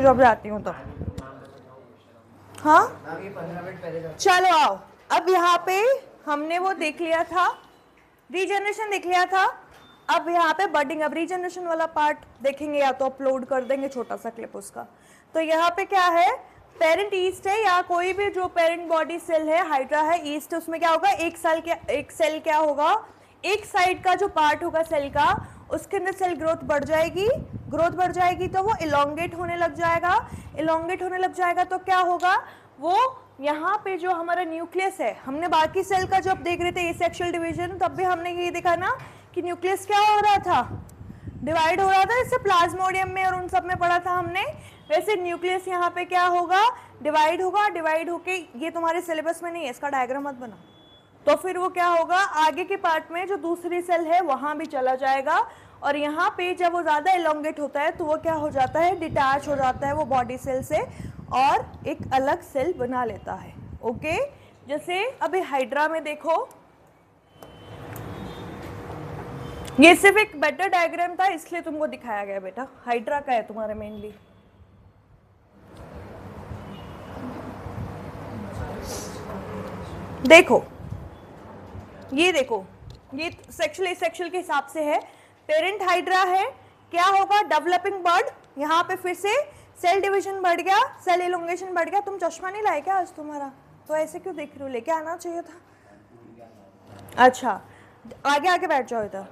जब जाती हूँ तो। हाँ चलो आओ, अब यहाँ पे हमने वो देख लिया था, रीजनरेशन देख लिया था। अब यहाँ पे बडिंग, अब रीजनरेशन वाला पार्ट देखेंगे, या तो अपलोड कर देंगे छोटा सा क्लिप उसका। तो यहाँ पे क्या है, पेरेंट ईस्ट है या कोई भी जो पेरेंट बॉडी सेल है, हाइड्रा है, ईस्ट, उसमें क्या होगा, एक सेल क्या होगा, एक साइड का जो पार्ट होगा सेल का, उसके अंदर सेल ग्रोथ बढ़ जाएगी, ग्रोथ बढ़ जाएगी तो वो इलोंगेट होने लग जाएगा, इलोंगेट होने लग जाएगा तो क्या होगा, वो यहाँ पे जो हमारा न्यूक्लियस है, हमने बाकी सेल का जब देख रहे थे एसेक्सुअल डिवीजन, तब भी हमने ये देखा ना कि न्यूक्लियस क्या हो रहा था, डिवाइड हो रहा था, जैसे प्लाज्मोडियम में और उन सब में पढ़ा था हमने, वैसे न्यूक्लियस यहाँ पे क्या होगा, डिवाइड होगा, डिवाइड होके, ये तुम्हारे सिलेबस में नहीं है, इसका डायग्राम मत बनाओ, तो फिर वो क्या होगा, आगे के पार्ट में जो दूसरी सेल है वहां भी चला जाएगा, और यहाँ पे जब वो ज्यादा एलोंगेट होता है तो वो क्या हो जाता है, डिटैच हो जाता है वो बॉडी सेल से और एक अलग सेल बना लेता है। ओके, जैसे अभी हाइड्रा में देखो, ये सिर्फ एक बेटर डायग्राम था इसलिए तुमको दिखाया गया बेटा, हाइड्रा का है तुम्हारे मेनली। देखो ये देखो, ये सेक्सुअल एसेक्सुअल के हिसाब से है, पेरेंट हाइड्रा है, क्या होगा, डेवलपिंग बर्ड, यहाँ पे फिर से सेल डिवीजन बढ़ गया, सेल इलोंगेशन बढ़ गया। तुम चश्मा नहीं लाए क्या आज तुम्हारा, तो ऐसे क्यों देख रहे हो, लेके आना चाहिए था। अच्छा आगे आगे बैठ जाओ इधर,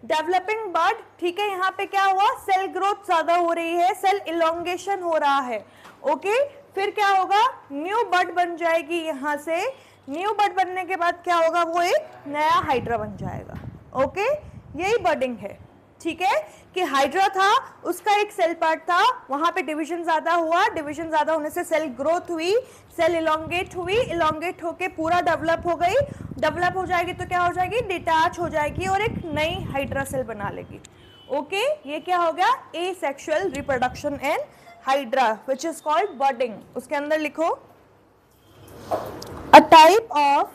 डेवलपिंग बर्ड, ठीक है, यहाँ पे क्या हुआ, सेल ग्रोथ ज्यादा हो रही है, सेल इलोंगेशन हो रहा है। ओके, फिर क्या होगा, न्यू बर्ड बन जाएगी, यहाँ से न्यू बर्ड बनने के बाद क्या होगा, वो एक नया हाइड्रा बन जाएगा। ओके, यही बर्डिंग है, ठीक है, कि हाइड्रा था, उसका एक सेल पार्ट था, वहां पे डिवीजन ज्यादा हुआ, डिवीजन ज्यादा होने से सेल ग्रोथ हुई, सेल इलोंगेट हुई, इलोंगेट होके पूरा डेवलप हो गई, डेवलप हो जाएगी तो क्या हो जाएगी, डिटैच हो जाएगी और एक नई हाइड्रा सेल बना लेगी। ओके, ये क्या हो गया, asexual reproduction in hydra which is called budding. उसके अंदर लिखो, a type of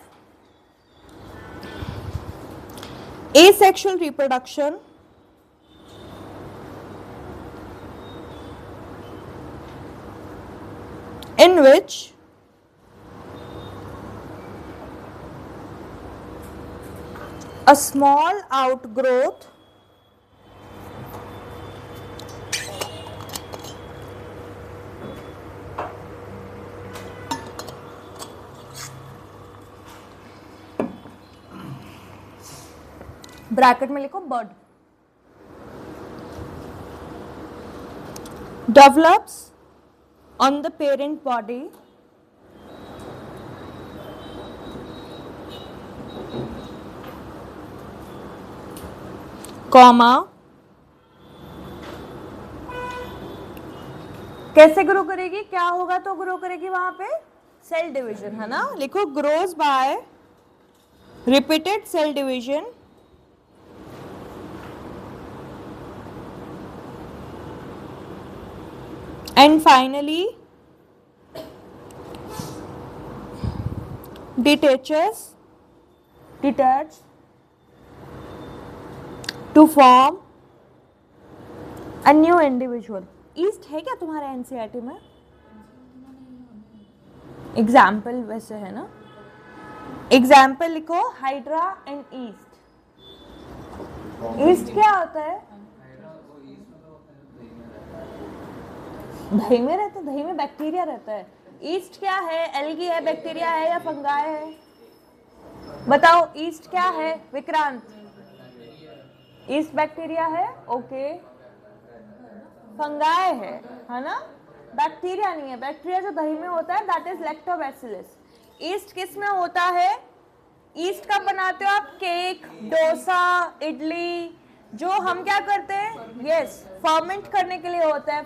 asexual reproduction in which a small outgrowth bracket में लिखो bird develops on the parent body comma, कैसे ग्रो करेगी, क्या होगा तो ग्रो करेगी, वहां पे सेल डिवीजन है ना, लिखो grows by repeated cell division and finally detach to form a new individual। Yeast है क्या तुम्हारे एनसीईआरटी में, एग्जाम्पल वैसे है ना, एग्जाम्पल लिखो, हाइड्रा एंड ईस्ट। ईस्ट क्या होता है, दही में रहता है, दही में बैक्टीरिया रहता है। ईस्ट क्या है, एल्गी है, बैक्टीरिया है या फंगाई है, बताओ ईस्ट क्या है विक्रांत, ईस्ट बैक्टीरिया है, ओके, फंगाई है ना, बैक्टीरिया नहीं है, बैक्टीरिया जो दही में होता है दैट इज लैक्टोबैसिलस। ईस्ट किस में होता है, ईस्ट कब बनाते हो आप, केक, डोसा, इडली, जो हम क्या करते हैं, यस, फर्मेंट करने के लिए होता है,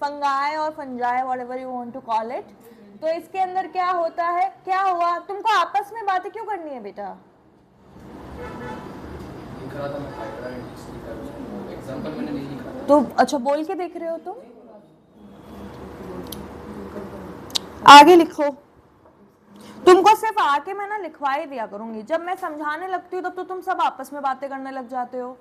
फंगाई और fungi whatever you want to call it. तो इसके अंदर क्या होता है, क्या हुआ, तुमको आपस में बातें क्यों करनी है बेटा, तो अच्छा बोल के देख रहे हो तुम, आगे लिखो, तुमको सिर्फ आके मैं ना लिखवा ही दिया करूंगी, जब मैं समझाने लगती हूँ तब तो तुम सब आपस में बातें करने लग जाते हो।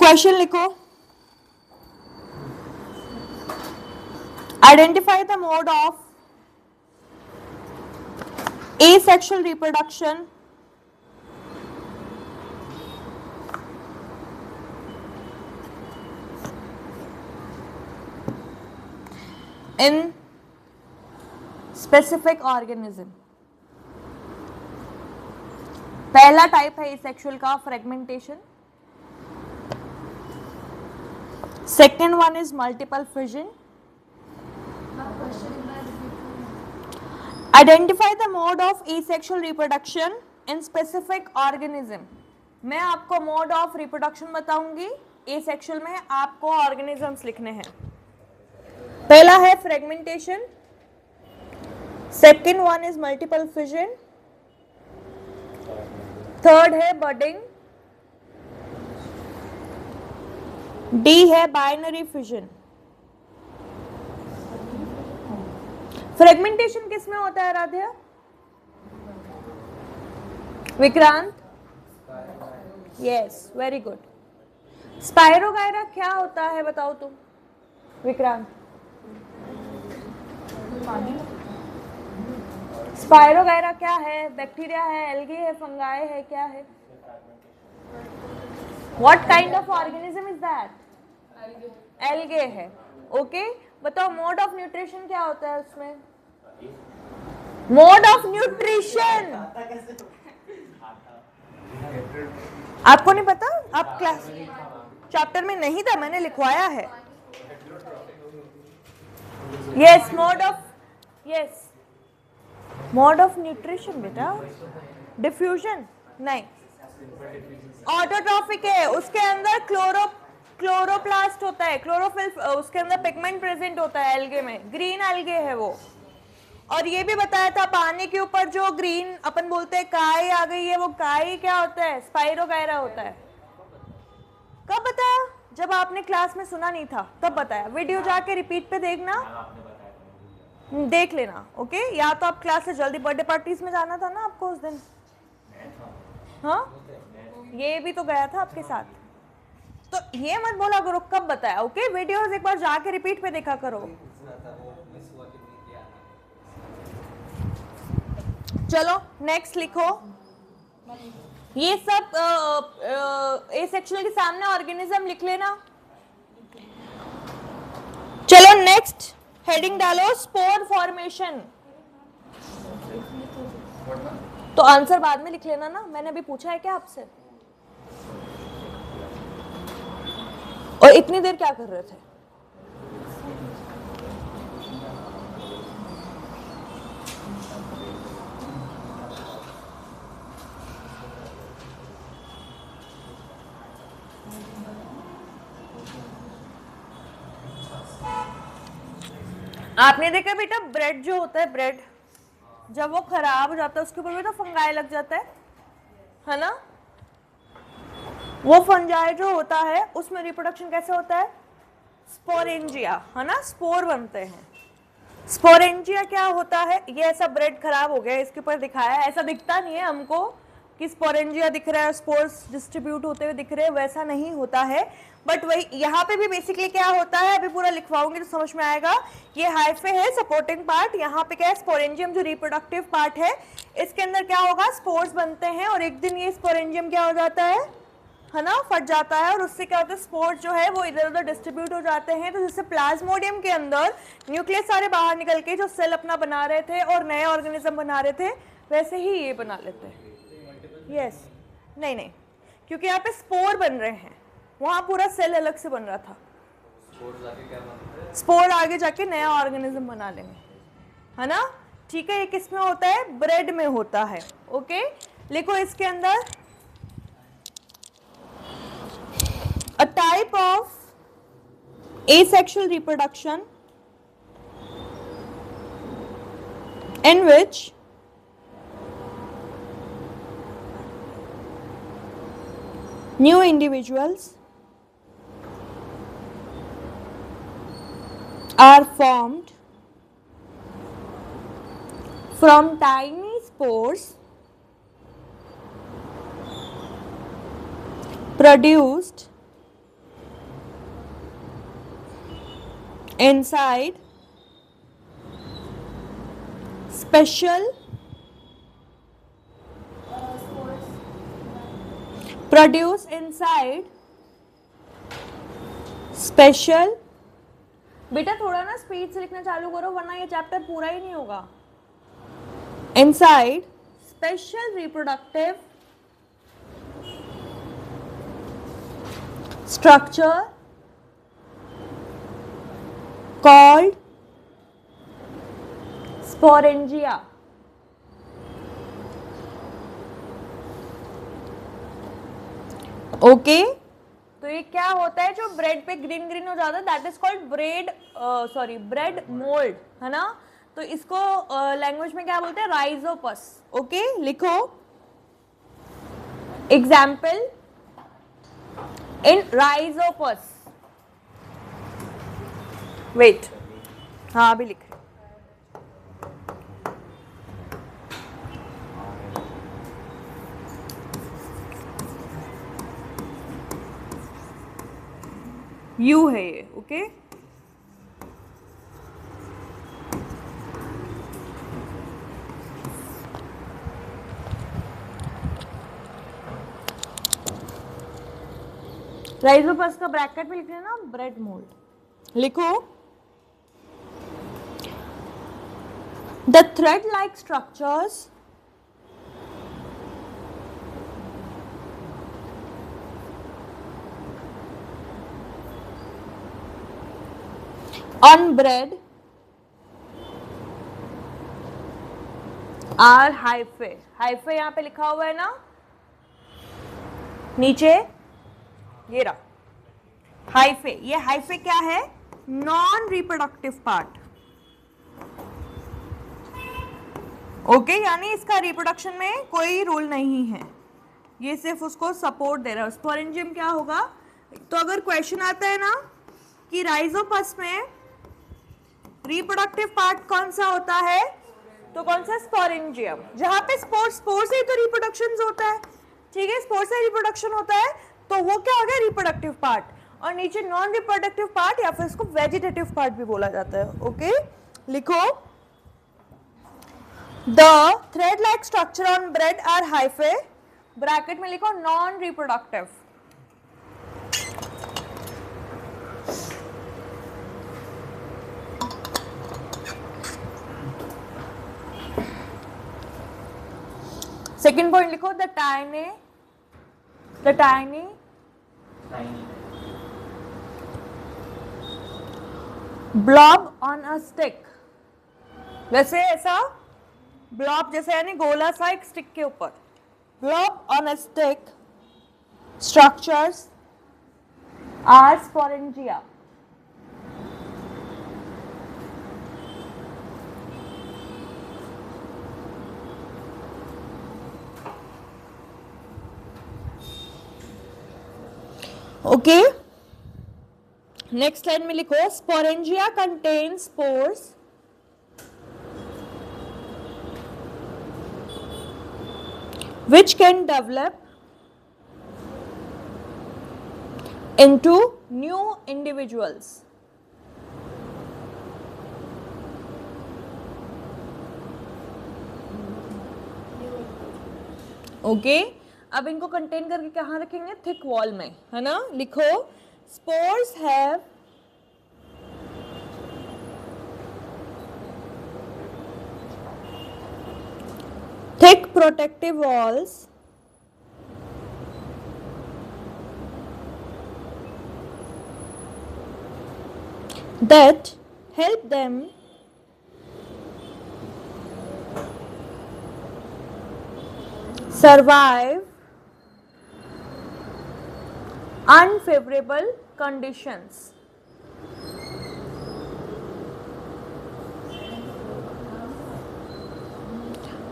क्वेश्चन लिखो, identify the mode of asexual reproduction in specific organism. पहला टाइप है एसेक्सुअल का fragmentation, second one is multiple fission. Identify the mode of asexual reproduction in specific organism. मैं आपको मोड ऑफ रिप्रोडक्शन बताऊंगी, एसेक्सुअल में आपको organisms लिखने हैं. पहला है fragmentation, second one is multiple fission, third है बडिंग, डी है बाइनरी फिजन. फ्रेगमेंटेशन किस में होता है Radhya? Vikrant? Yes, very good. Spirogyra क्या होता है बताओ तुम विक्रांत? स्पाइरोगायरा क्या है? बैक्टीरिया है, एल्गे है, फंगाई है, क्या है? What kind of organism is that? Algae है. ओके, बताओ मोड ऑफ न्यूट्रिशन क्या होता है उसमें? मोड ऑफ न्यूट्रिशन आपको नहीं पता? आप क्लास चैप्टर में नहीं था, मैंने लिखवाया है. Yes, mode of, yes mode of nutrition बेटा. डिफ्यूजन नहीं, ऑटोट्रॉफिक है. उसके अंदर क्लोरोप्लास्ट होता है, क्लोरोफिल, उसके अंदर पिगमेंट प्रेजेंट होता है एल्गे में. ग्रीन एल्गे है वो. और ये भी बताया था पानी के ऊपर जो ग्रीन अपन बोलते हैं काई आ गई है, वो काई क्या होता है? स्पाइरोगायरा होता है. कब बताया? जब आपने क्लास में सुना नहीं था तब बताया. वीडियो जाके रिपीट पे देखना, देख लेना. ओके, या तो आप क्लास से जल्दी, बर्थडे पार्टीज में जाना था ना आपको उस दिन. हाँ, ये भी तो गया था आपके साथ. तो ये मत बोला करो कब बताया. ओके, वीडियोस एक बार जाके रिपीट पे देखा करो. चलो नेक्स्ट लिखो. ये सब एसेक्सुअल के सामने ऑर्गेनिज्म लिख लेना. चलो नेक्स्ट हेडिंग डालो, स्पोर फॉर्मेशन. तो आंसर बाद में लिख लेना ना, मैंने अभी पूछा है क्या आपसे? और इतनी देर क्या कर रहे थे? आपने देखा बेटा, ब्रेड जो होता है, ब्रेड जब वो खराब हो जाता है उसके ऊपर भी तो फंगाई लग जाता है ना? वो फंजाई जो होता है उसमें रिप्रोडक्शन कैसे होता है? स्पोरेंजिया, है ना? स्पोर बनते हैं. स्पोरेंजिया क्या होता है? ये ऐसा ब्रेड खराब हो गया, इसके ऊपर दिखाया है. ऐसा दिखता नहीं है हमको कि स्पोरेंजिया दिख रहा है, स्पोर्स डिस्ट्रीब्यूट होते हुए दिख रहे हैं, वैसा नहीं होता है. बट वही यहाँ पे भी बेसिकली क्या होता है, अभी पूरा लिखवाऊंगी तो समझ में आएगा. ये हाइफे है सपोर्टिंग पार्ट, यहाँ पे क्या है? स्पोरेंजियम जो रिप्रोडक्टिव पार्ट है. इसके अंदर क्या होगा? स्पोर्स बनते हैं और एक दिन ये स्पोरेंजियम क्या हो जाता है ना? फट जाता है. और उससे क्या होता है? स्पोर्स जो है वो इधर उधर डिस्ट्रीब्यूट हो जाते हैं. तो जैसे प्लाज्मोडियम के अंदर न्यूक्लियस सारे बाहर निकल के जो सेल अपना बना रहे थे और नए ऑर्गेनिज्म बना रहे थे, वैसे ही ये बना लेते हैं. यस, नहीं, क्योंकि यहाँ पे स्पोर बन रहे हैं, वहां पूरा सेल अलग से बन रहा था. स्पोर आगे जाके नया ऑर्गेनिज्म बना लेंगे, है ना? ठीक है. ये किस में होता है? ब्रेड में होता है. ओके, लिखो इसके अंदर, a type of asexual reproduction in which new individuals are formed from tiny spores produced inside special produce inside special। बेटा थोड़ा ना स्पीड से लिखना चालू करो वरना ये चैप्टर पूरा ही नहीं होगा। inside special reproductive structure called sporangia। Okay तो ये क्या होता है जो ब्रेड पे ग्रीन ग्रीन हो जाता है, that is called bread mould, है ना। तो इसको लैंग्वेज में क्या बोलते हैं, राइजोपस। ओके लिखो एग्जाम्पल इन राइजोपस। वेट, हाँ अभी लिख। यू है ये, ओके राइजोपस का ब्रैकेट में लिख लेना ब्रेड मोल्ड। लिखो the thread like structures on bread are hyphae। hyphae यहाँ पे लिखा हुआ है ना नीचे, ये रहा हाइफे। ये हाइफे क्या है, नॉन रिप्रोडक्टिव पार्ट। ओके यानी इसका रिप्रोडक्शन में कोई रोल नहीं है, ये सिर्फ उसको सपोर्ट दे रहा है। स्पोरेंजियम क्या होगा, तो अगर क्वेश्चन आता है ना कि राइजोपस में रिप्रोडक्टिव पार्ट कौन सा होता है, तो कौन सा, स्पोरेंजियम। जहां पे स्पोर से ही तो रिप्रोडक्शन होता है, ठीक है, स्पोर से रिप्रोडक्शन होता है तो वो क्या हो गया, रिप्रोडक्टिव पार्ट। और नीचे नॉन रिप्रोडक्टिव पार्ट या फिर इसको वेजिटेटिव पार्ट भी बोला जाता है। ओके लिखो the thread like structure on bread are hyphae, bracket में लिखो नॉन रिप्रोडक्टिव। सेकेंड पॉइंट लिखो the tiny blob on a stick. वैसे ऐसा ब्लॉब जैसे यानी गोला सा एक स्टिक के ऊपर, blob on a stick structures are sporangia. Okay next line में लिखो sporangia contains spores which can develop into new individuals। Okay अब इनको कंटेन करके कहाँ रखेंगे, थिक वॉल में, है ना। लिखो spores have thick protective walls that help them survive unfavorable conditions।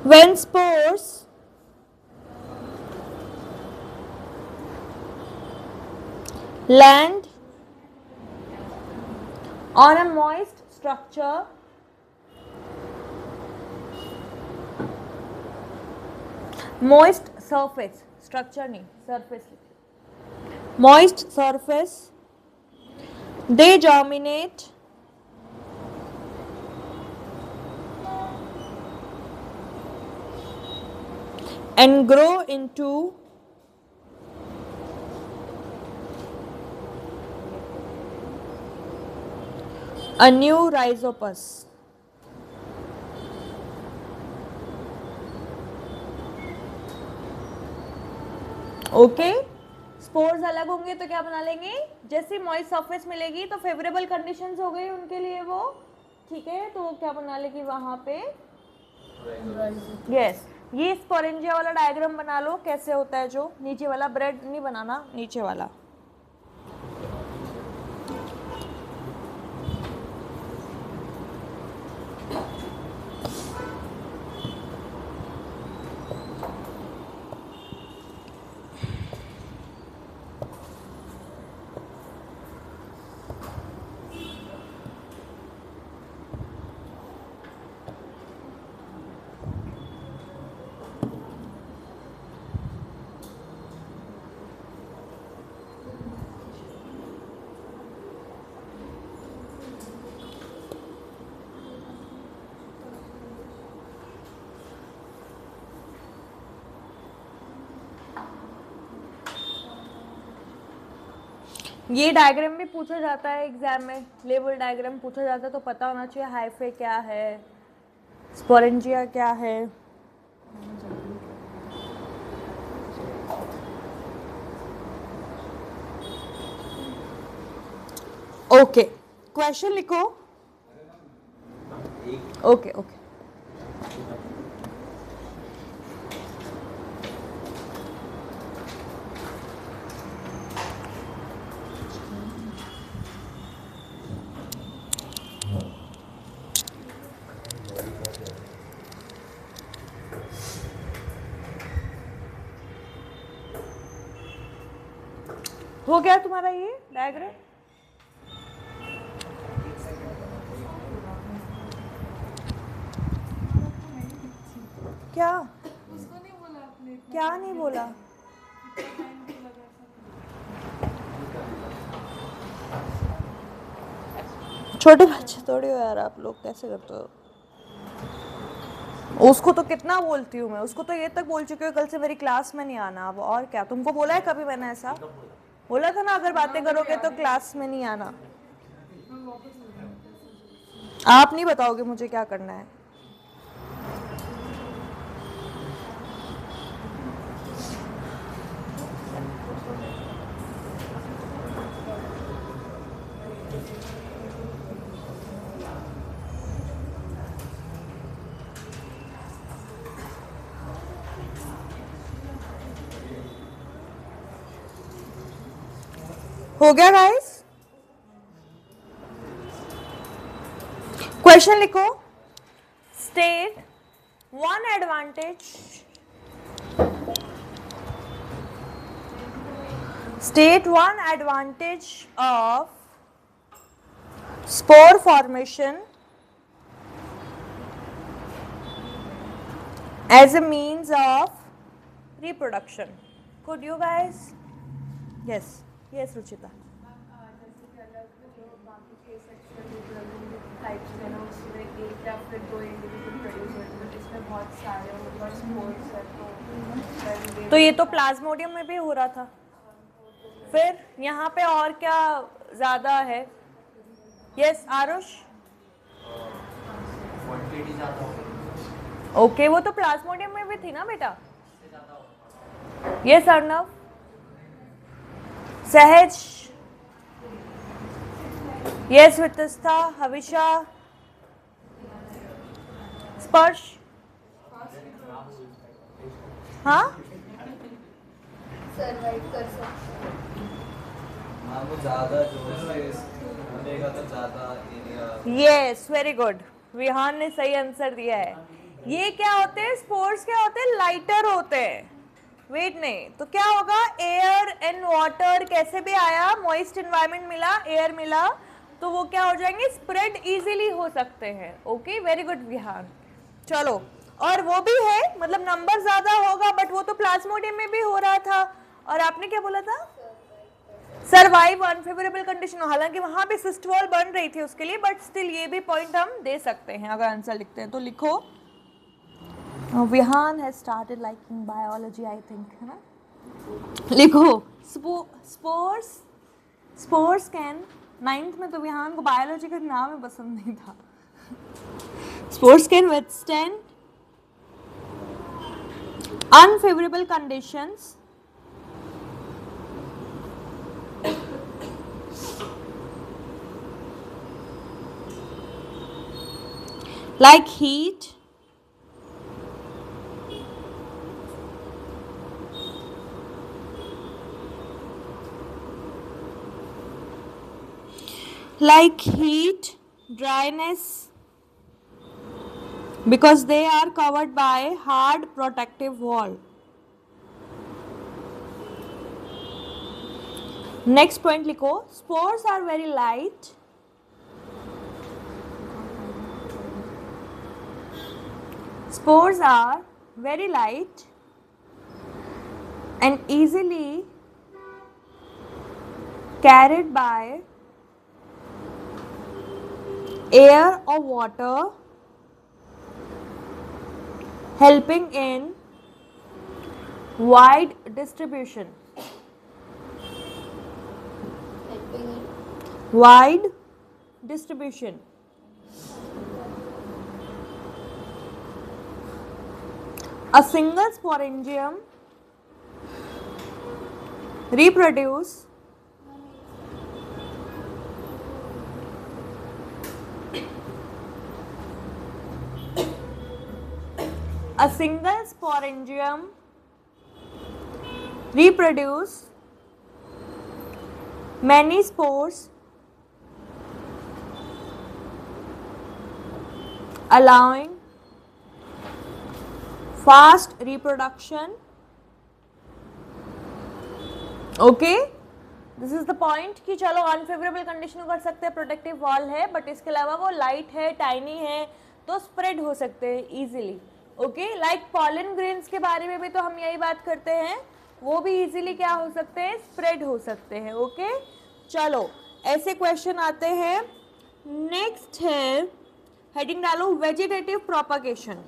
When spores land on a moist structure, moist surface, structure नहीं, surface, moist surface, they germinate and grow into a new rhizopus. Okay, spores अलग होंगे तो क्या बना लेंगे, जैसे moist surface मिलेगी तो फेवरेबल कंडीशंस हो गई उनके लिए वो, ठीक है, तो वो क्या बना लेगी वहां पे, यस। ये स्पोरेंजिया वाला डायग्राम बना लो कैसे होता है, जो नीचे वाला, ब्रेड नहीं बनाना, नीचे वाला। ये डायग्राम भी पूछा जाता है एग्जाम में, लेवल डायग्राम पूछा जाता है तो पता होना चाहिए हाइफे क्या है, स्पोरेंजिया क्या है। ओके, क्वेश्चन लिखो। ओके ओके, हो गया तुम्हारा ये डायग्राम? क्या उसको नहीं बोला आपने? क्या नहीं बोला? छोटे बच्चे थोड़ी हो यार आप लोग, कैसे करते हो? उसको तो कितना बोलती हूँ मैं, उसको तो ये तक बोल चुकी हूँ कल से मेरी क्लास में नहीं आना। अब और क्या, तुमको बोला है कभी मैंने ऐसा? बोला था ना अगर बातें करोगे तो क्लास में नहीं आना। आप नहीं बताओगे मुझे क्या करना है। हो गया गाइस? क्वेश्चन लिखो। State one advantage, state one advantage of spore formation as a means of reproduction. Could you guys? Yes, yes Ruchita. तो ये तो प्लाज्मोडियम में भी हो रहा था। फिर यहाँ पे और क्या ज्यादा है? यस आरुष। ओके, वो तो प्लाज्मोडियम में भी थी ना बेटा। यस अर्णव। सहज। यस वितस्था, हविशा, स्पर्श। हाँ सर्वाइव कर सकते हाँ, वो ज़्यादा जोर से बनेगा तो ज़्यादा area. Yes very good, Vihan ने सही आंसर दिया है। ये क्या होते हैं, स्पोर्स क्या होते हैं, लाइटर होते हैं, वेट नहीं। तो क्या होगा, एयर एंड वाटर कैसे भी आया, मॉइस्ट एनवायरनमेंट मिला, एयर मिला, तो वो क्या हो जाएंगे, स्प्रेड इजीली हो सकते हैं। Okay very good Vihan. चलो, और वो भी है, मतलब नंबर ज्यादा होगा, बट वो तो प्लाज्मोडियम में भी हो रहा था। और आपने क्या बोला था, सर्वाइव अनफेवरेबल कंडीशन। हालांकि वहां पे सिस्ट वॉल बन रही थी उसके लिए, बट स्टिल ये भी पॉइंट हम दे सकते हैं अगर आंसर लिखते हैं तो। लिखो Vihan has started liking biology I think, है ना. लिखो स्पोर्स. स्पोर्स कैन, 9th में तो विहान को बायोलॉजी का नाम ही पसंद नहीं था. Spores can withstand unfavorable conditions like heat, dryness, because they are covered by hard protective wall. Next point लिखो, spores are very light. Spores are very light and easily carried by air or water, helping in wide distribution. Wide distribution. A single sporangium reproduce many spores, allowing fast reproduction. Okay, this is the point कि चलो unfavourable condition कर सकते हैं, protective wall है, but इसके अलावा वो light है, टाइनी है, तो स्प्रेड हो सकते हैं easily. Okay, like pollen grains के बारे में भी तो हम यही बात करते हैं, वो भी इजीली क्या हो सकते हैं, स्प्रेड हो सकते हैं. ओके, चलो ऐसे क्वेश्चन आते हैं. नेक्स्ट है, हेडिंग डालो वेजिटेटिव प्रोपगेशन.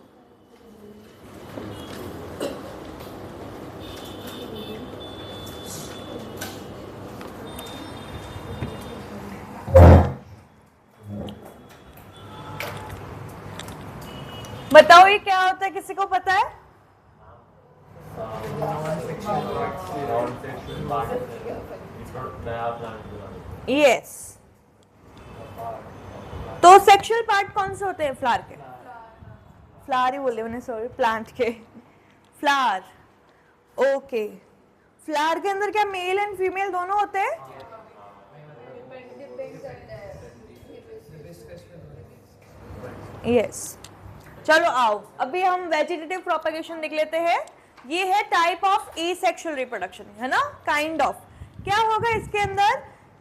बताओ ये क्या होता है, किसी को पता है? यस, तो सेक्सुअल पार्ट कौन से होते हैं फ्लावर के? फ्लावर ही बोले मैंने, सॉरी, प्लांट के फ्लावर. ओके, फ्लावर के अंदर क्या मेल एंड फीमेल दोनों होते हैं? यस. चलो आओ, अभी हम वेजिटेटिव प्रोपगेशन देख लेते हैं. ये है टाइप ऑफ एसेक्सुअल रिप्रोडक्शन, है ना, काइंड ऑफ. क्या होगा इसके अंदर,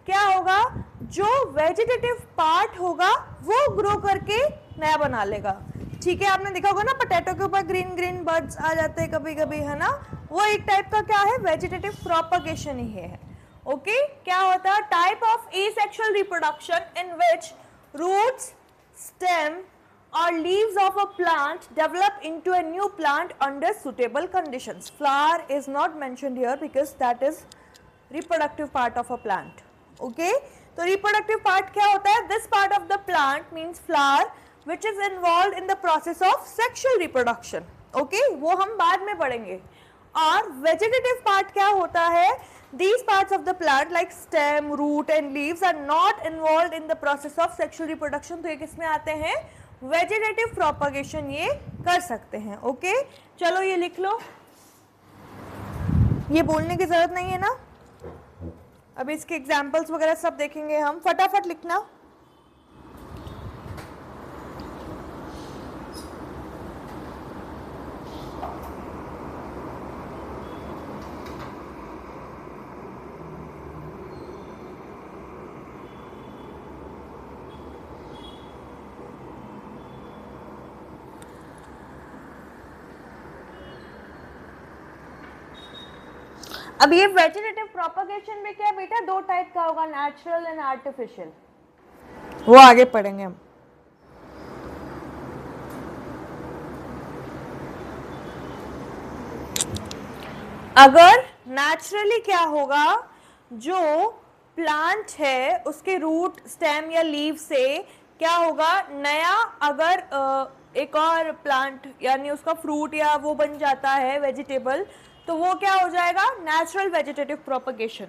क्या होगा, जो वेजिटेटिव पार्ट होगा वो ग्रो करके नया बना लेगा. ठीक है, आपने देखा होगा ना पोटैटो के ऊपर ग्रीन ग्रीन बर्ड्स आ जाते हैं कभी कभी, है ना, वो एक टाइप का क्या है, वेजिटेटिव प्रोपगेशन ही है. ओके, क्या होता है, type of asexual reproduction in which roots, stem or leaves of a plant develop into a new plant under suitable conditions. Flower is not mentioned here because that is reproductive part of a plant. Okay, तो reproductive part क्या होता है, this part of the plant means flower which is involved in the process of sexual reproduction. Okay, वो हम बाद में पढ़ेंगे. और vegetative part क्या होता है, these parts of the plant like stem, root and leaves are not involved in the process of sexual reproduction. तो ये किस में आते हैं, वेजिटेटिव प्रोपगेशन ये कर सकते हैं. ओके, चलो ये लिख लो, ये बोलने की जरूरत नहीं है ना, अभी इसके एग्जांपल्स वगैरह सब देखेंगे हम, फटाफट लिखना. अब ये वेजिटेटिव प्रोपगेशन में क्या बेटा, दो टाइप का होगा, नेचुरल एंड आर्टिफिशियल, वो आगे पढ़ेंगे हम. अगर नेचुरली क्या होगा, जो प्लांट है उसके रूट, स्टेम या लीव से क्या होगा, नया अगर एक और प्लांट यानी उसका फ्रूट या वो बन जाता है वेजिटेबल, तो वो क्या हो जाएगा, नेचुरल वेजिटेटिव प्रोपगेशन।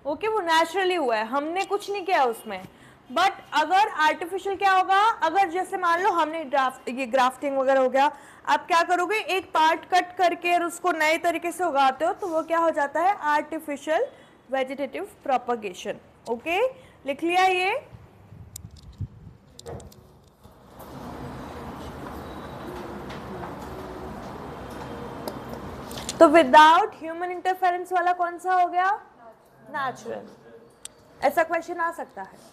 ओके, वो नेचुरली हुआ है, हमने कुछ नहीं किया उसमें। बट अगर आर्टिफिशियल क्या होगा, अगर जैसे मान लो हमने ये ग्राफ्टिंग वगैरह हो गया, आप क्या करोगे, एक पार्ट कट करके और उसको नए तरीके से उगाते हो, तो वो क्या हो जाता है, आर्टिफिशियल वेजिटेटिव प्रोपगेशन। ओके, लिख लिया ये। तो विदाउट ह्यूमन इंटरफेरेंस वाला कौन सा हो गया, नेचुरल। ऐसा क्वेश्चन आ सकता है।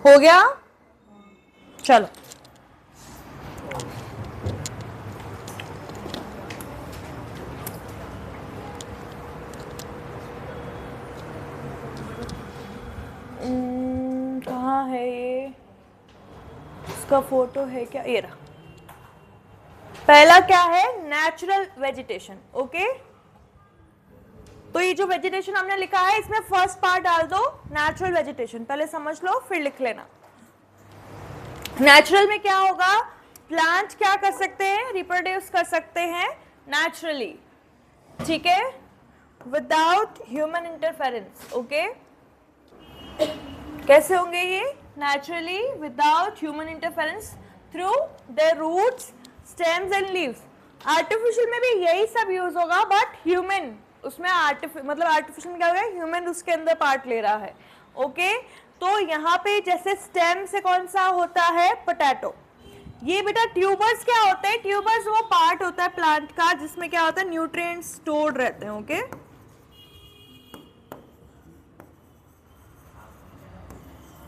हो गया, चलो। कहाँ है ये, इसका फोटो है क्या, ये रहा। पहला क्या है, नेचुरल वेजिटेशन। ओके, तो ये जो वेजिटेशन हमने लिखा है इसमें फर्स्ट पार्ट डाल दो नेचुरल वेजिटेशन, पहले समझ लो फिर लिख लेना। नेचुरल में क्या होगा, प्लांट क्या कर सकते हैं, रिप्रोड्यूस कर सकते हैं नेचुरली, ठीक है, विदाउट ह्यूमन इंटरफेरेंस। ओके, कैसे होंगे ये, naturally without human interference through the roots, stems and leaves. Artificial में भी यही सब यूज होगा, बट ह्यूमन उसमें मतलब आर्टिफिशियल में क्या हो गया, ह्यूमन उसके अंदर पार्ट ले रहा है। ओके, तो यहाँ पे जैसे स्टेम से कौन सा होता है, पोटैटो। ये बेटा ट्यूबर्स क्या होते हैं, ट्यूबर्स वो पार्ट होता है प्लांट का जिसमें क्या होता है, न्यूट्रिएंट्स स्टोर्ड रहते हैं। ओके,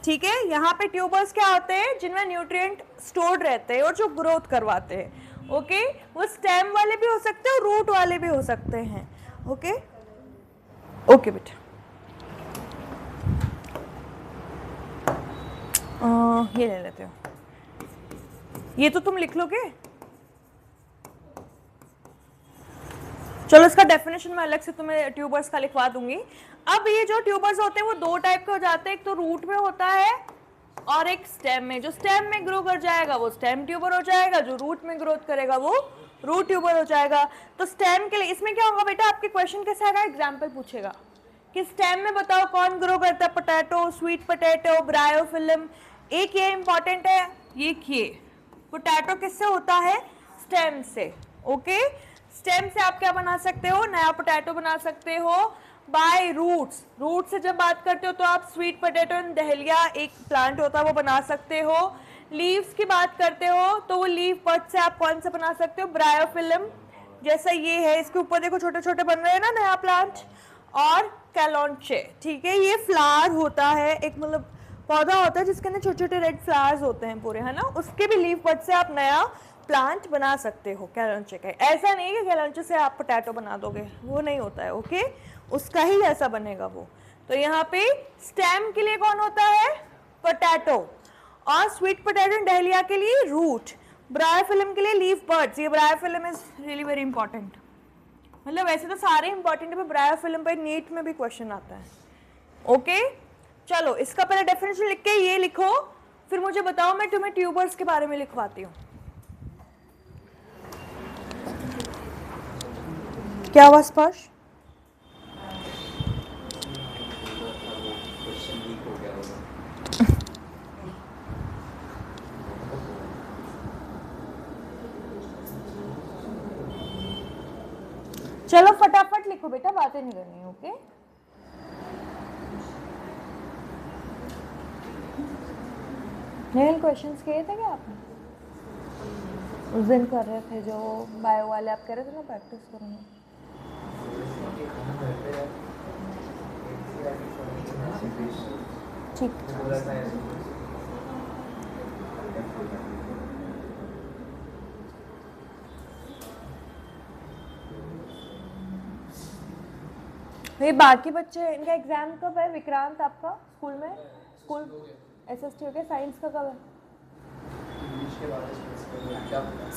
ठीक है, यहाँ पे ट्यूबर्स क्या होते हैं, जिनमें न्यूट्रिएंट स्टोर्ड रहते हैं और जो ग्रोथ करवाते हैं। ओके, वो स्टेम वाले भी हो सकते हैं और रूट वाले भी हो सकते हैं। ओके, ओके बेटा, ये ले लेते हो, ये तो तुम लिख लोगे। चलो इसका डेफिनेशन मैं अलग से तुम्हें ट्यूबर्स का लिखवा दूंगी। अब ये जो ट्यूबर्स होते हैं वो दो टाइप के हो जाते हैं, एक तो रूट में होता है और एक स्टेम में। जो स्टेम में ग्रो कर जाएगा वो स्टेम ट्यूबर हो जाएगा, जो रूट में ग्रोथ करेगा वो रूट ट्यूबर हो जाएगा। तो स्टेम के लिए इसमें क्या होगा बेटा, आपके क्वेश्चन कैसे आएगा, एग्जाम्पल पूछेगा कि स्टेम में बताओ कौन ग्रो करता है, पोटैटो, स्वीट पोटैटो, ब्रायोफिल्म। एक ये इंपॉर्टेंट है, ये पोटैटो किससे होता है, स्टेम से। ओके, स्टेम से आप क्या बना सकते हो, नया पोटैटो बना सकते हो बाय रूट्स। रूट से जब बात करते हो तो आप स्वीट पोटैटो एंड दहलिया एक प्लांट होता है वो बना सकते हो। लीव्स की बात करते हो तो वो लीव बड से आप कौन सा बना सकते हो, ब्रायोफिल्म, जैसा ये है, इसके ऊपर देखो छोटे छोटे बन रहे हैं ना नया प्लांट। और कैलोंचे, ठीक है, ये फ्लावर होता है, एक मतलब पौधा होता है जिसके अंदर छोटे छोटे रेड फ्लावर्स होते हैं पूरे, है ना, उसके भी लीव बड से आप नया प्लांट बना सकते हो कैलोंचे का। ऐसा नहीं है कि कैलोंचे से आप पोटैटो बना दोगे, वो नहीं होता है। ओके, उसका ही ऐसा बनेगा वो। तो यहाँ पे स्टेम के लिए कौन होता है, पोटैटो, और स्वीट पोटैटो डहलिया के लिए रूट, ब्रायोफिल्म के लिए लीफ बर्ड्स। ये bryophyllum is really very important, मतलब वैसे तो सारे इंपॉर्टेंट है, ब्रायोफिल्म पे नीट में भी क्वेश्चन आता है। ओके, चलो इसका पहले डेफिनेशन लिख के ये लिखो, फिर मुझे बताओ, मैं तुम्हें ट्यूबर्स के बारे में लिखवाती हूँ। क्या हुआ स्पर्श, चलो फटाफट लिखो बेटा, बातें नहीं करनी है, ओके। नेल क्वेश्चंस किए थे क्या आपने? उस दिन कर रहे थे जो बायो वाले, आप कह रहे थे ना प्रैक्टिस करूँगा। ठीक। ये बाकी बच्चे, इनका एग्जाम कब है? विक्रांत आपका स्कूल में, स्कूल एसएसटी हो गया, साइंस का कब है?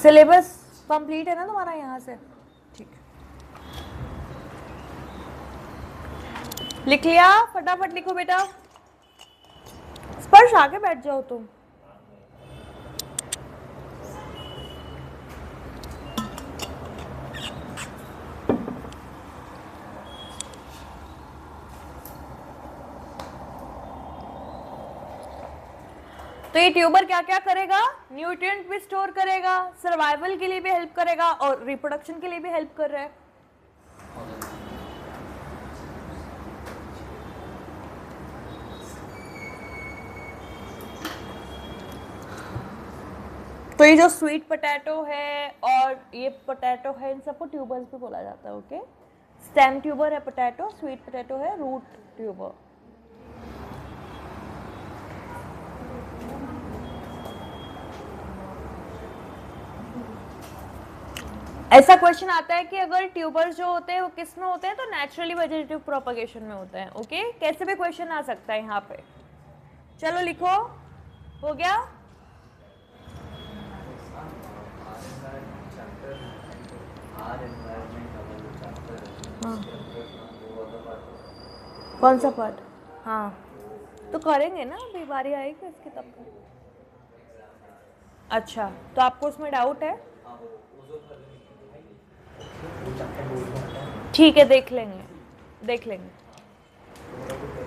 सिलेबस कंप्लीट है ना तुम्हारा यहाँ से? ठीक, लिख लिया? फटाफट लिखो बेटा। स्पर्श आके बैठ जाओ तुम। तो ये ट्यूबर क्या क्या करेगा? न्यूट्रिएंट भी स्टोर करेगा, सर्वाइवल के लिए भी हेल्प करेगा और रिप्रोडक्शन के लिए भी हेल्प कर रहा है। तो ये जो स्वीट पोटैटो है और ये पोटैटो है, इन सबको ट्यूबर्स भी बोला जाता है, ओके। स्टेम ट्यूबर है पोटैटो, स्वीट पोटैटो है रूट ट्यूबर। ऐसा क्वेश्चन आता है कि अगर ट्यूबर्स जो होते हैं वो किस में होते हैं, तो नेचुरली वेजिटेटिव प्रोपगेशन में होते हैं, ओके। कैसे भी क्वेश्चन आ सकता है यहाँ पे। चलो लिखो, हो गया? हाँ। कौन सा पार्ट? हाँ तो करेंगे ना, अभी बारी आएगी इसकी तब। अच्छा, तो आपको उसमें डाउट है? ठीक है, देख लेंगे, देख लेंगे।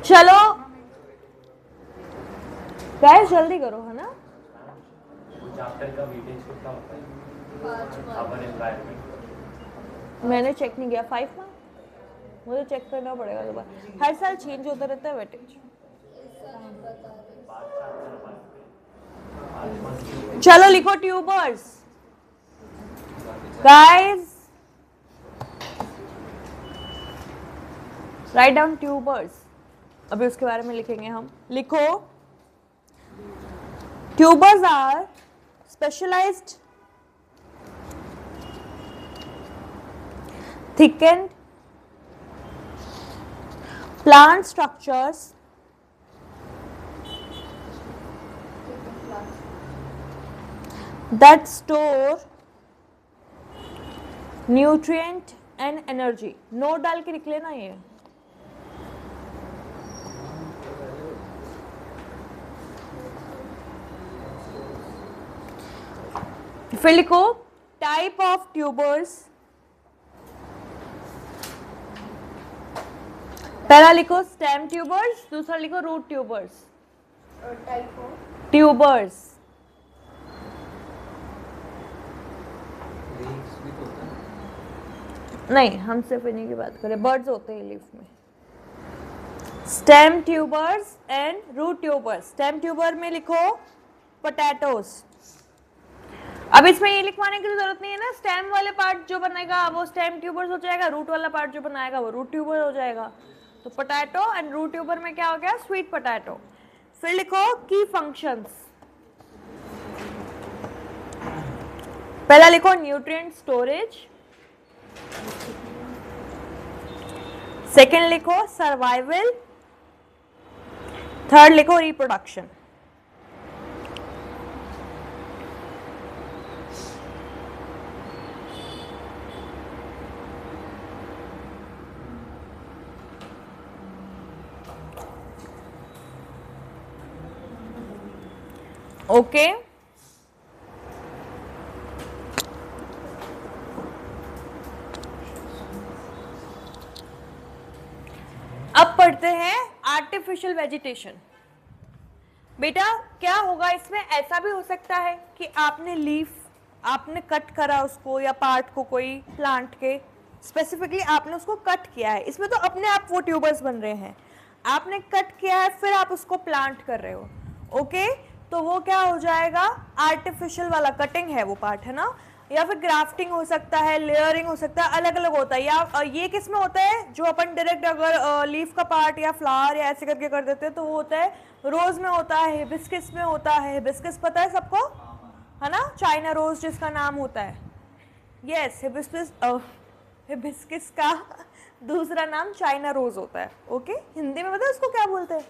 चलो गाइस जल्दी करो, है ना? चैप्टर का वेटेज कितना होता है? 5 एनवायरनमेंट मैंने चेक नहीं किया। 5 मार्क मुझे चेक करना पड़ेगा दोबारा, हर साल चेंज होता रहता है वेटेज। चलो लिखो tubers guys, right down tubers. अभी उसके बारे में लिखेंगे हम। लिखो, tubers are specialized thickened plant structures that store nutrient and energy। Note डाल के लिख लेना ये। फिर लिखो टाइप ऑफ ट्यूबर्स। पहला लिखो स्टेम ट्यूबर्स, दूसरा लिखो रूट ट्यूबर्स। ट्यूबर्स नहीं, हम सिर्फ इन्हीं की बात करें, बर्ड्स होते हैं लीफ में। Stem tubers and root tubers. Stem tuber में लिखो पोटैटोस। अब इसमें ये लिखवाने की जरूरत नहीं है ना, स्टेम वाले पार्ट जो बनेगा वो स्टेम ट्यूबर्स हो जाएगा, रूट वाला पार्ट जो बनाएगा वो रूट ट्यूबर हो जाएगा। तो पोटैटो एंड रूट ट्यूबर में क्या हो गया? Sweet potato. फिर लिखो की फंक्शंस। पहला लिखो न्यूट्रिएंट स्टोरेज, सेकेंड लिखो सर्वाइवल, थर्ड लिखो रिप्रोडक्शन। ओके अब पढ़ते हैं आर्टिफिशियल वेजिटेशन। बेटा क्या होगा इसमें? ऐसा भी हो सकता है कि आपने लीफ आपने कट करा उसको या पार्ट को कोई प्लांट के, स्पेसिफिकली आपने उसको कट किया है, इसमें तो अपने आप वो ट्यूबर्स बन रहे हैं, आपने कट किया है फिर आप उसको प्लांट कर रहे हो, ओके तो वो क्या हो जाएगा, आर्टिफिशियल वाला कटिंग है वो पार्ट, है ना, या फिर ग्राफ्टिंग हो सकता है, लेयरिंग हो सकता है, अलग अलग होता है। या ये किस में होता है, जो अपन डायरेक्ट अगर लीफ का पार्ट या फ्लावर या ऐसे करके कर देते हैं तो वो होता है रोज में होता है, हिबिस्कस में होता है, हिबिस्कस पता है सबको, है ना, चाइना रोज जिसका नाम होता है, यस हिबिस्कस का दूसरा नाम चाइना रोज होता है, ओके हिंदी में पता है उसको क्या बोलते हैं,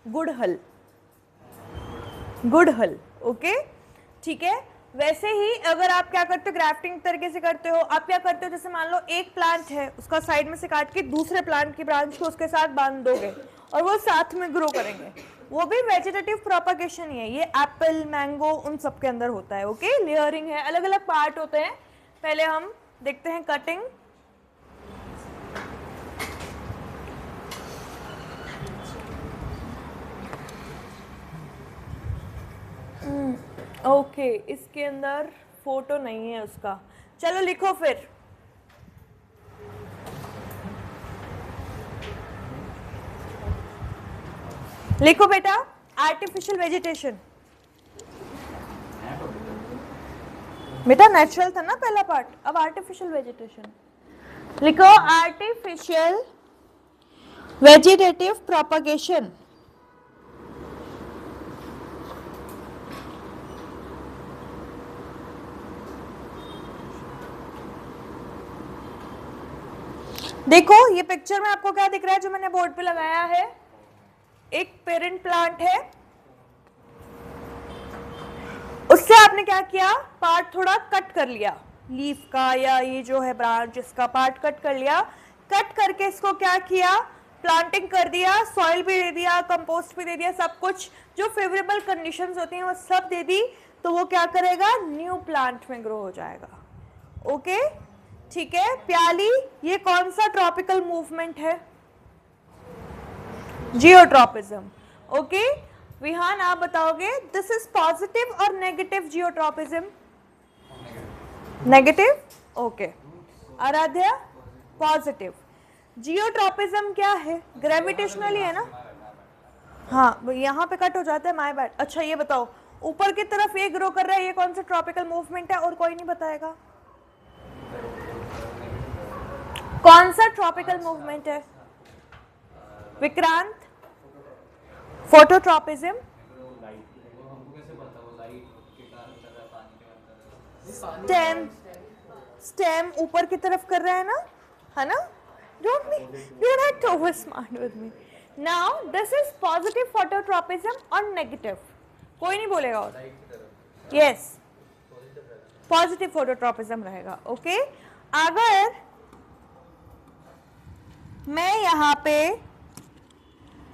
गुड़हल, गुड़हल, ओके ठीक है। वैसे ही अगर आप क्या करते हो, ग्राफ्टिंग तरीके से करते हो, आप क्या करते हो, जैसे मान लो एक प्लांट है, उसका साइड में से काट के दूसरे प्लांट की ब्रांच को उसके साथ बांध दोगे और वो साथ में ग्रो करेंगे, वो भी वेजिटेटिव प्रोपगेशन ही है, ये एप्पल मैंगो उन सब के अंदर होता है, ओके लेयरिंग है, अलग अलग पार्ट होते हैं। पहले हम देखते हैं कटिंग, ओके इसके अंदर फोटो नहीं है उसका, चलो लिखो फिर, लिखो बेटा आर्टिफिशियल वेजिटेशन, बेटा नेचुरल था ना पहला पार्ट, अब आर्टिफिशियल वेजिटेशन लिखो, आर्टिफिशियल वेजिटेटिव प्रोपगेशन, देखो ये पिक्चर में आपको क्या दिख रहा है जो मैंने बोर्ड पे लगाया है, एक पेरेंट प्लांट है, उससे आपने क्या किया, पार्ट थोड़ा कट कर लिया, लीफ का या ये जो है ब्रांच इसका पार्ट कट कर लिया, कट करके इसको क्या किया, प्लांटिंग कर दिया, सॉइल भी दे दिया, कंपोस्ट भी दे दिया, सब कुछ जो फेवरेबल कंडीशंस होती हैं वो सब दे दी, तो वो क्या करेगा, न्यू प्लांट में ग्रो हो जाएगा, ओके ठीक है। प्याली ये कौन सा ट्रॉपिकल मूवमेंट है, जियोट्रॉपिज्म, ओके विहान आप बताओगे दिस इज पॉजिटिव और negative geotropism, negative, okay Aradhya positive, geotropism क्या है, ग्रेविटेशनली है ना, हाँ यहाँ पे कट हो जाता है, माय बैड। अच्छा ये बताओ ऊपर की तरफ ये ग्रो कर रहा है, ये कौन सा ट्रॉपिकल मूवमेंट है, और कोई नहीं बताएगा, कौन सा ट्रॉपिकल मूवमेंट है, विक्रांत, फोटोट्रॉपिज्म, स्टेम, स्टेम ऊपर की तरफ कर रहा है ना, don't have to over smart with me. Now this is positive phototropism और negative, कोई नहीं बोलेगा और, yes पॉजिटिव फोटोट्रॉपिज्म रहेगा, ओके अगर मैं यहाँ पे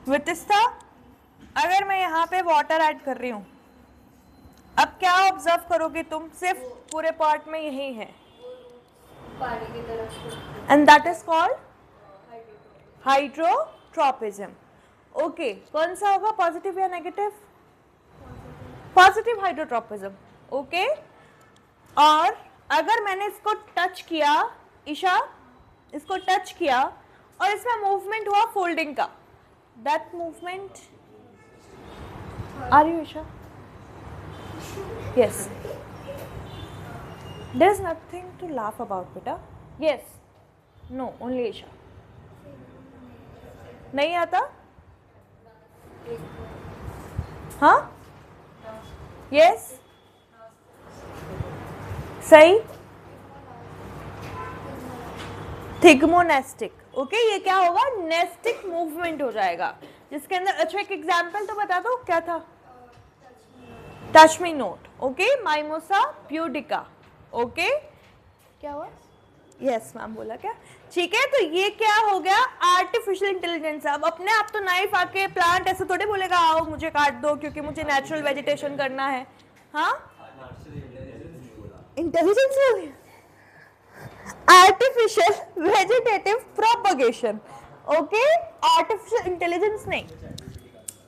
वितिस्ता, अगर मैं यहाँ पे वाटर ऐड कर रही हूँ, अब क्या ऑब्जर्व करोगे तुम, सिर्फ पूरे पॉट में यही है, पानी की तरफ, and that is called hydrotropism, okay कौन सा होगा, पॉजिटिव या नेगेटिव, पॉजिटिव हाइड्रोट्रॉपिज्म, ओके और अगर मैंने इसको टच किया, ईशा इसको टच किया और इसमें मूवमेंट हुआ फोल्डिंग का, that movement, are you Isha, yes there is nothing to laugh about बेटा, यस नो ओनली ईशा, नहीं आता, हाँ यस सही, थिग्मोनेस्टिक, ओके ये क्या होगा, नेस्टिक मूवमेंट हो जाएगा जिसके अंदर, अच्छा एक एग्जांपल तो बता दो क्या था, touch me not, okay mimosa pudica, okay क्या हुआ, यस मैम बोला क्या, ठीक है तो ये क्या हो गया, आर्टिफिशियल इंटेलिजेंस। अब अपने आप तो नाइफ आके प्लांट ऐसे थोड़े बोलेगा आओ मुझे काट दो क्योंकि मुझे नेचुरल वेजिटेशन करना है, हाँ इंटेलिजेंस बोली, artificial vegetative propagation, okay artificial intelligence नहीं,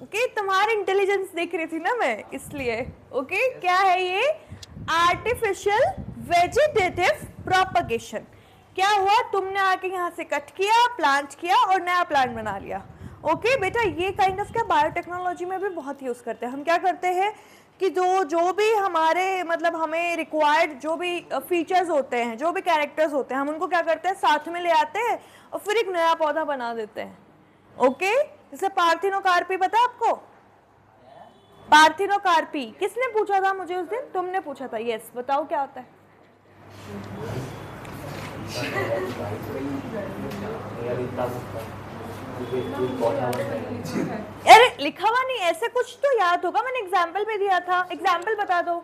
ओके तुम्हारी इंटेलिजेंस देख रही थी ना मैं इसलिए, ओके क्या है ये, आर्टिफिशियल वेजिटेटिव प्रोपगेशन, क्या हुआ, तुमने आके यहाँ से कट किया, प्लांट किया और नया प्लांट बना लिया। ओके बेटा, ये काइंड ऑफ क्या बायोटेक्नोलॉजी में भी बहुत यूज करते हैं। हम क्या करते हैं कि जो भी हमारे मतलब हमें रिक्वायर्ड जो भी फीचर्स होते हैं, जो भी कैरेक्टर्स होते हैं, हम उनको क्या करते हैं साथ में ले आते हैं और फिर एक नया पौधा बना देते हैं। ओके, जैसे पार्थिनोकार्पी पता है आपको? पार्थिनोकार्पी किसने पूछा था मुझे उस दिन? तुमने पूछा था। यस, बताओ क्या होता है? अरे लिखा हुआ नहीं, ऐसे कुछ तो याद होगा, मैंने एग्जाम्पल में दिया था। एग्जाम्पल बता दो।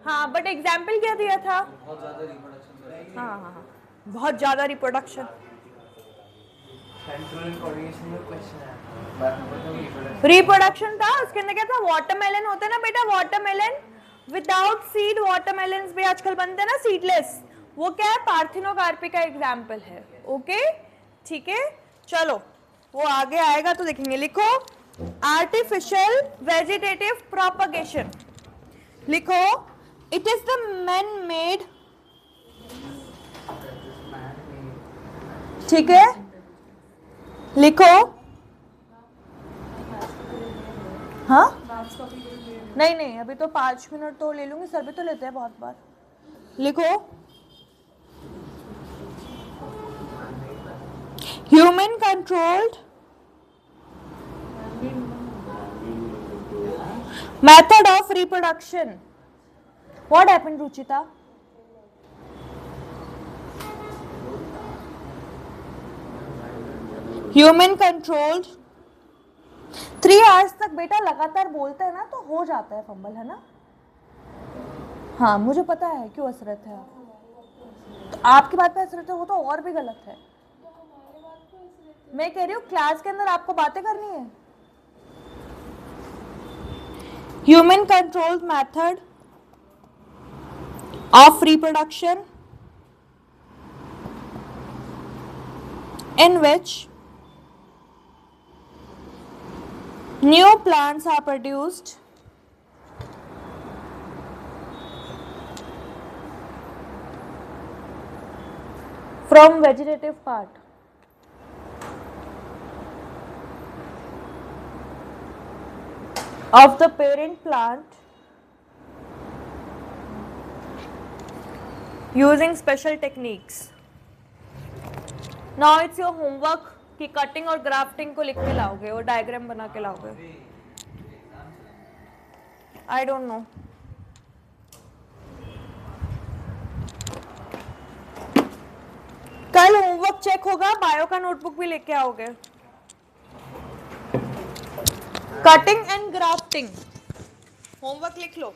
हाँ बट एग्जाम्पल क्या दिया था? बहुत ज़्यादा रिप्रोडक्शन। हाँ हाँ हाँ, बहुत ज्यादा रिप्रोडक्शन। रिप्रोडक्शन था, उसके अंदर क्या था? वाटरमेलन होता है ना बेटा, वाटरमेलन विदाउट सीड वाटरमेलन भी आजकल बनते हैं ना, सीडलेस। वो क्या है? पार्थिनोकार्पी का एग्जाम्पल है। ओके ठीक है, चलो वो आगे आएगा तो देखेंगे। लिखो आर्टिफिशियल वेजिटेटिव प्रोपगेशन। लिखो it is the man made, ठीक है, लिखो। हाँ नहीं नहीं, अभी तो 5 मिनट तो ले लूंगी, सर भी तो लेते हैं बहुत बार। लिखो human controlled method of reproduction. What happened Ruchita? Human controlled 3 hours तक बेटा लगातार बोलते हैं ना तो हो जाता है फंबल, है ना? हाँ मुझे पता है क्यों हसरत है, तो आपकी बात पे हसरत है, वो तो और भी गलत है। मैं कह रही हूँ क्लास के अंदर आपको बातें करनी है। Human controlled method of reproduction in which new plants are produced from vegetative part of the parent plant using special techniques. Now it's your homework कि कटिंग और ग्राफ्टिंग को लिख के लाओगे और डायग्राम बना के लाओगे। आई डोंट नो, कल होमवर्क चेक होगा, बायो का नोटबुक भी लेके आओगे। कटिंग एंड ग्राफ्टिंग होमवर्क लिख लो।